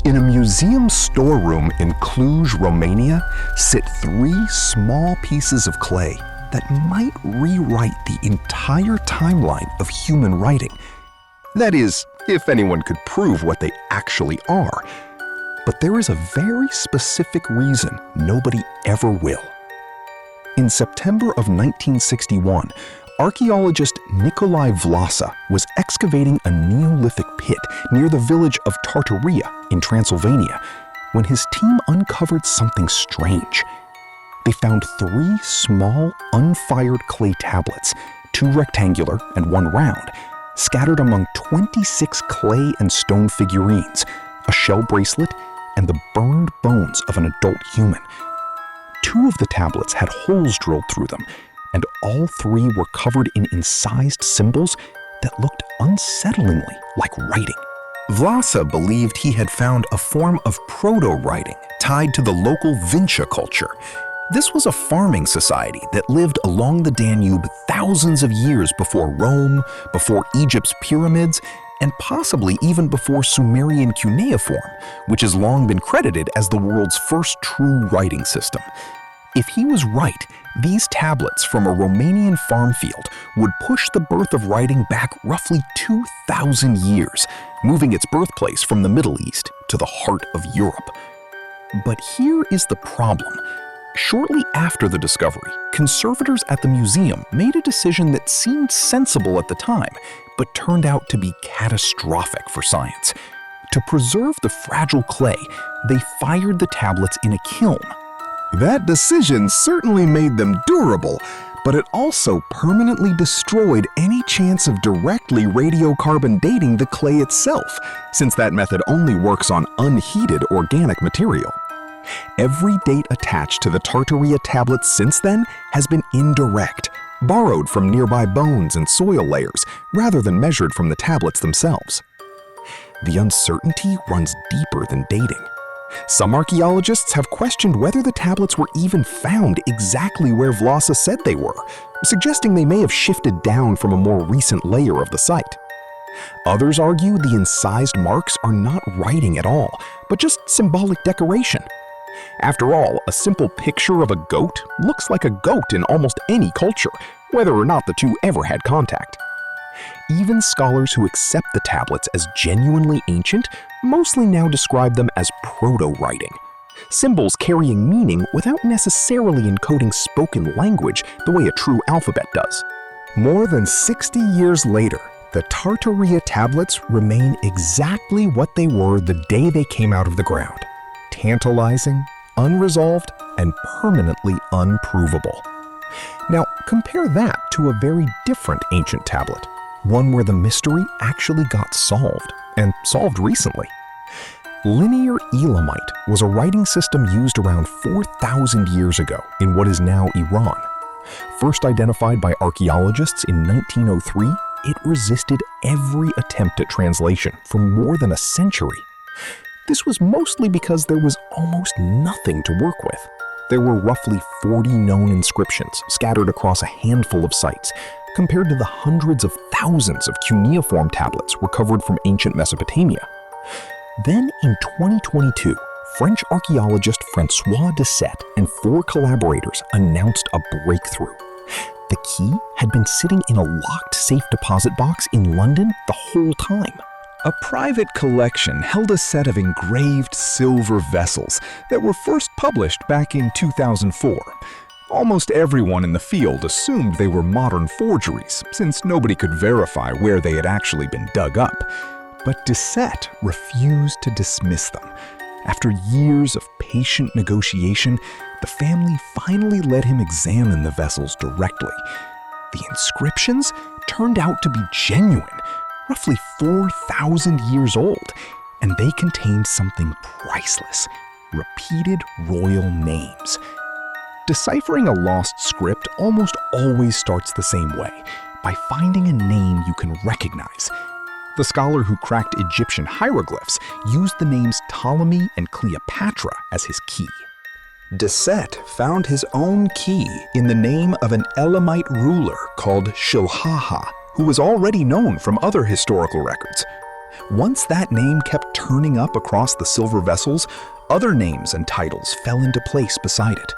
In a museum storeroom in Cluj, Romania, sit 3 small pieces of clay that might rewrite the entire timeline of human writing. That is, if anyone could prove what they actually are. But there is a very specific reason nobody ever will. In September of 1961, archaeologist Nicolae Vlasa was excavating a Neolithic pit near the village of Tărtăria in Transylvania when his team uncovered something strange. They found 3 small, unfired clay tablets, 2 rectangular and 1 round, scattered among 26 clay and stone figurines, a shell bracelet, and the burned bones of an adult human. 2 of the tablets had holes drilled through them, and all 3 were covered in incised symbols that looked unsettlingly like writing. Vlasa believed he had found a form of proto-writing tied to the local Vinča culture. This was a farming society that lived along the Danube thousands of years before Rome, before Egypt's pyramids, and possibly even before Sumerian cuneiform, which has long been credited as the world's first true writing system. If he was right, these tablets from a Romanian farm field would push the birth of writing back roughly 2,000 years, moving its birthplace from the Middle East to the heart of Europe. But here is the problem. Shortly after the discovery, conservators at the museum made a decision that seemed sensible at the time, but turned out to be catastrophic for science. To preserve the fragile clay, they fired the tablets in a kiln. That decision certainly made them durable, but it also permanently destroyed any chance of directly radiocarbon dating the clay itself, since that method only works on unheated organic material. Every date attached to the Tărtăria tablets since then has been indirect, borrowed from nearby bones and soil layers, rather than measured from the tablets themselves. The uncertainty runs deeper than dating. Some archaeologists have questioned whether the tablets were even found exactly where Vlasa said they were, suggesting they may have shifted down from a more recent layer of the site. Others argue the incised marks are not writing at all, but just symbolic decoration. After all, a simple picture of a goat looks like a goat in almost any culture, whether or not the 2 ever had contact. Even scholars who accept the tablets as genuinely ancient mostly now describe them as proto-writing, symbols carrying meaning without necessarily encoding spoken language the way a true alphabet does. More than 60 years later, the Tărtăria tablets remain exactly what they were the day they came out of the ground: tantalizing, unresolved, and permanently unprovable. Now, compare that to a very different ancient tablet, one where the mystery actually got solved, and solved recently. Linear Elamite was a writing system used around 4,000 years ago in what is now Iran. First identified by archaeologists in 1903, it resisted every attempt at translation for more than a century. This was mostly because there was almost nothing to work with. There were roughly 40 known inscriptions scattered across a handful of sites, compared to the hundreds of thousands of cuneiform tablets recovered from ancient Mesopotamia. Then in 2022, French archaeologist Francois Desset and 4 collaborators announced a breakthrough. The key had been sitting in a locked safe deposit box in London the whole time. A private collection held a set of engraved silver vessels that were first published back in 2004. Almost everyone in the field assumed they were modern forgeries, since nobody could verify where they had actually been dug up. But Desset refused to dismiss them. After years of patient negotiation, the family finally let him examine the vessels directly. The inscriptions turned out to be genuine, roughly 4,000 years old, and they contained something priceless: repeated royal names. Deciphering a lost script almost always starts the same way, by finding a name you can recognize. The scholar who cracked Egyptian hieroglyphs used the names Ptolemy and Cleopatra as his key. Desset found his own key in the name of an Elamite ruler called Shilhaha, who was already known from other historical records. Once that name kept turning up across the silver vessels, other names and titles fell into place beside it.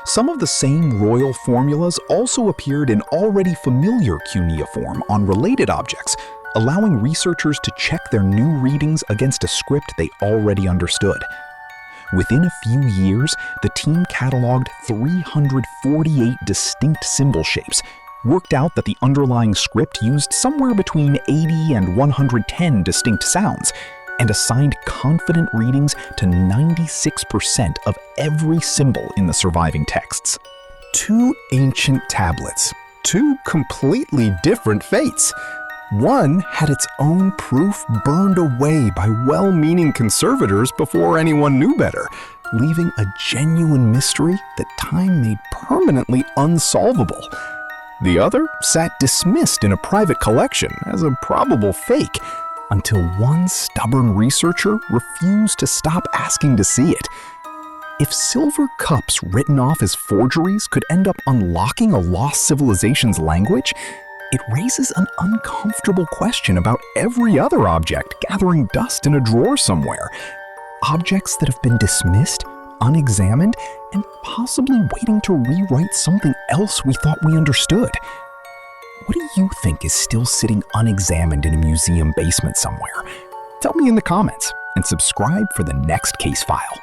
Some of the same royal formulas also appeared in already familiar cuneiform on related objects, allowing researchers to check their new readings against a script they already understood. Within a few years, the team cataloged 348 distinct symbol shapes, worked out that the underlying script used somewhere between 80 and 110 distinct sounds, and assigned confident readings to 96% of every symbol in the surviving texts. 2 ancient tablets, 2 completely different fates. One had its own proof burned away by well-meaning conservators before anyone knew better, leaving a genuine mystery that time made permanently unsolvable. The other sat dismissed in a private collection as a probable fake, until one stubborn researcher refused to stop asking to see it. If silver cups written off as forgeries could end up unlocking a lost civilization's language, it raises an uncomfortable question about every other object gathering dust in a drawer somewhere. Objects that have been dismissed, unexamined, and possibly waiting to rewrite something else we thought we understood. What do you think is still sitting unexamined in a museum basement somewhere? Tell me in the comments and subscribe for the next case file.